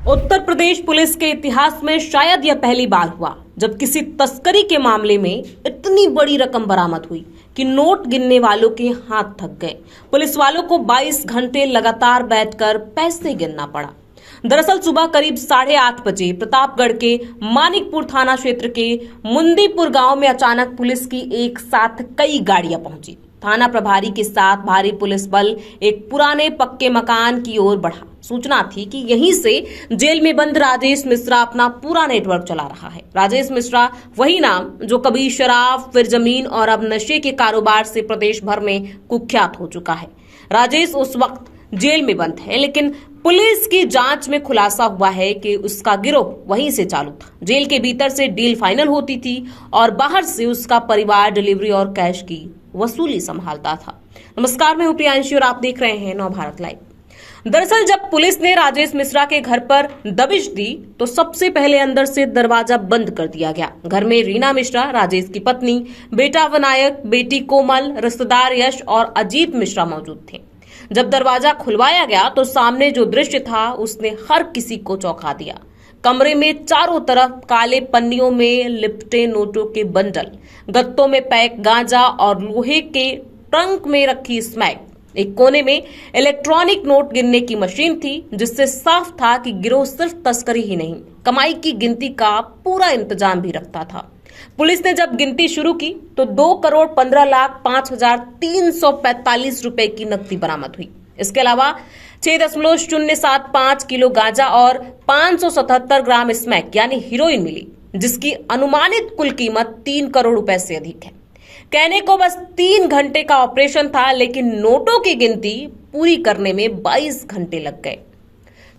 Uttar Pradesh police के इतिहास में शायद यह पहली बार हुआ जब किसी तस्करी के मामले में इतनी बड़ी रकम बरामद हुई कि नोट गिनने वालों के हाथ थक गए। पुलिस वालों को 22 घंटे लगातार बैठकर पैसे गिनना पड़ा। दरअसल सुबह करीब 8:30 बजे प्रतापगढ़ के मानिकपुर थाना क्षेत्र के मुंदीपुर गांव में अचानक पुलिस की एक साथ कई गाड़ियां पहुंची। थाना प्रभारी के साथ भारी पुलिस बल एक पुराने पक्के मकान की ओर बढ़ा। सूचना थी कि यहीं से जेल में बंद राजेश मिश्रा अपना पूरा नेटवर्क चला रहा है। राजेश मिश्रा वही नाम जो कभी शराब, फिर जमीन और अब नशे के कारोबार से प्रदेश भर में कुख्यात हो चुका है। राजेश उस वक्त जेल में बंद है, लेकिन पुलिस की जांच में खुलासा हुआ है कि उसका गिरोह वहीं से चालू था। जेल के भीतर से डील फाइनल होती थी और बाहर से उसका परिवार डिलीवरी और कैश की वसूली संभालता था। नमस्कार, मैं हूं प्रियांशी और आप देख रहे हैं नवभारत लाइव। दरअसल जब पुलिस ने राजेश मिश्रा के घर पर दबिश दी तो सबसे पहले अंदर से दरवाजा बंद कर दिया गया। घर में रीना मिश्रा, राजेश की पत्नी, बेटा विनायक, बेटी कोमल, रिश्तेदार यश और अजीत मिश्रा मौजूद थे। जब दरवाजा खुलवाया गया तो सामने जो दृश्य था उसने हर किसी को चौंका दिया। कमरे में चारों तरफ काले पन्नियों में लिपटे नोटों के बंडल, गत्तों में पैक गांजा और लोहे के ट्रंक में रखी स्मैक। एक कोने में इलेक्ट्रॉनिक नोट गिनने की मशीन थी, जिससे साफ था कि गिरोह सिर्फ तस्करी ही नहीं, कमाई की गिनती का पूरा इंतजाम भी रखता था। पुलिस ने जब गिनती शुरू की तो 2,15,05,345 रुपए की नकदी बरामद हुई। इसके अलावा 6.075 किलो गांजा और 577 ग्राम स्मैक यानी हीरोइन मिली, जिसकी अनुमानित कुल कीमत 3 करोड़ रुपए से अधिक है। कहने को बस 3 घंटे का ऑपरेशन था, लेकिन नोटों की गिनती पूरी करने में 22 घंटे लग गए।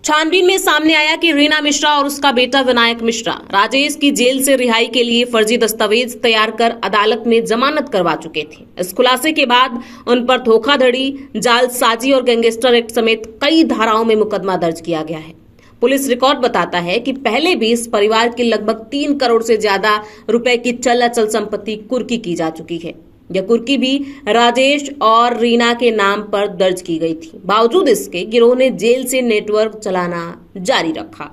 छानबीन में सामने आया कि रीना मिश्रा और उसका बेटा विनायक मिश्रा राजेश की जेल से रिहाई के लिए फर्जी दस्तावेज तैयार कर अदालत में जमानत करवा चुके थे। इस खुलासे के बाद उन पर धोखाधड़ी, जालसाजी और गैंगस्टर एक्ट समेत कई धाराओं में मुकदमा दर्ज किया गया है। पुलिस रिकॉर्ड बताता है कि पहले भी इस परिवार की लगभग 3 करोड़ से ज्यादा रुपए की चल अचल संपत्ति कुर्की की जा चुकी है। यह कुर्की भी राजेश और रीना के नाम पर दर्ज की गई थी। बावजूद इसके गिरोह ने जेल से नेटवर्क चलाना जारी रखा।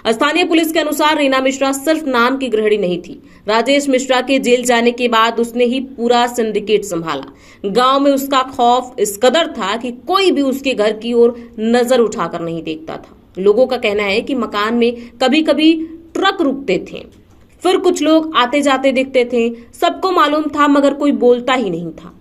स्थानीय पुलिस के अनुसार रीना मिश्रा सिर्फ नाम की गृहिणी नहीं थी। राजेश मिश्रा के जेल जाने के बाद उसने ही पूरा सिंडिकेट संभाला। गांव में उसका खौफ इस कदर था कि कोई भी उसके घर की ओर नजर उठाकर नहीं देखता था। लोगों का कहना है कि मकान में कभी कभी ट्रक रुकते थे, फिर कुछ लोग आते जाते दिखते थे। सबको मालूम था मगर कोई बोलता ही नहीं था।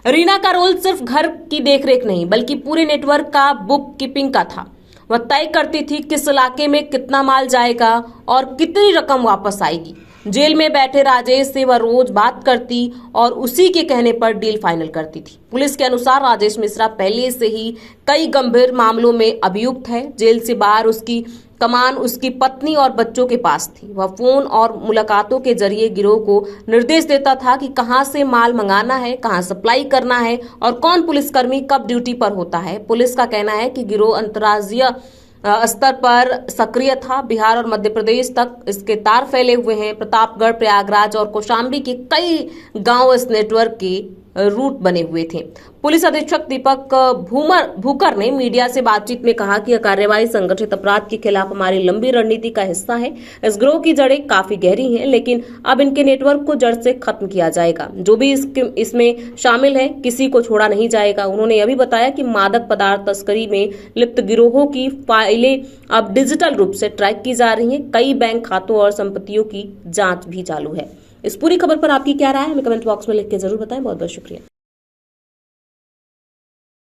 रीना का रोल सिर्फ घर की देखरेख नहीं बल्कि पूरे नेटवर्क का बुक कीपिंग का था। वह तय करती थी किस इलाके में कितना माल जाएगा और कितनी रकम वापस आएगी। जेल में बैठे राजेश से वह रोज बात करती और उसी के कहने पर डील फाइनल करती थी। पुलिस के अनुसार राजेश मिश्रा पहले से ही कई गंभीर मामलों में अभियुक्त है। जेल से बाहर उसकी कमान उसकी पत्नी और बच्चों के पास थी। वह फोन और मुलाकातों के जरिए गिरोह को निर्देश देता था कि कहां से माल मंगाना है, कहां सप्लाई करना है और कौन पुलिसकर्मी कब ड्यूटी पर होता है। पुलिस का कहना है कि गिरोह अंतर्राज्यीय स्तर पर सक्रिय था। बिहार और मध्य प्रदेश तक इसके तार फैले हुए हैं। प्रतापगढ़, प्रयागराज और कौशाम्बी के कई गांव इस नेटवर्क के रूट बने हुए थे। पुलिस अधीक्षक दीपक भूकर ने मीडिया से बातचीत में कहा कि यह कार्रवाई संगठित अपराध के खिलाफ हमारी लंबी रणनीति का हिस्सा है। इस गिरोह की जड़ें काफी गहरी हैं, लेकिन अब इनके नेटवर्क को जड़ से खत्म किया जाएगा। जो भी इसमें शामिल है, किसी को छोड़ा नहीं जाएगा। उन्होंने यह भी बताया कि मादक पदार्थ तस्करी में लिप्त गिरोहों की फाइलें अब डिजिटल रूप से ट्रैक की जा रही हैं। कई बैंक खातों और संपत्तियों की जांच भी चालू है। इस पूरी खबर पर आपकी क्या राय है, हमें कमेंट बॉक्स में लिख के जरूर बताएं। बहुत बहुत शुक्रिया।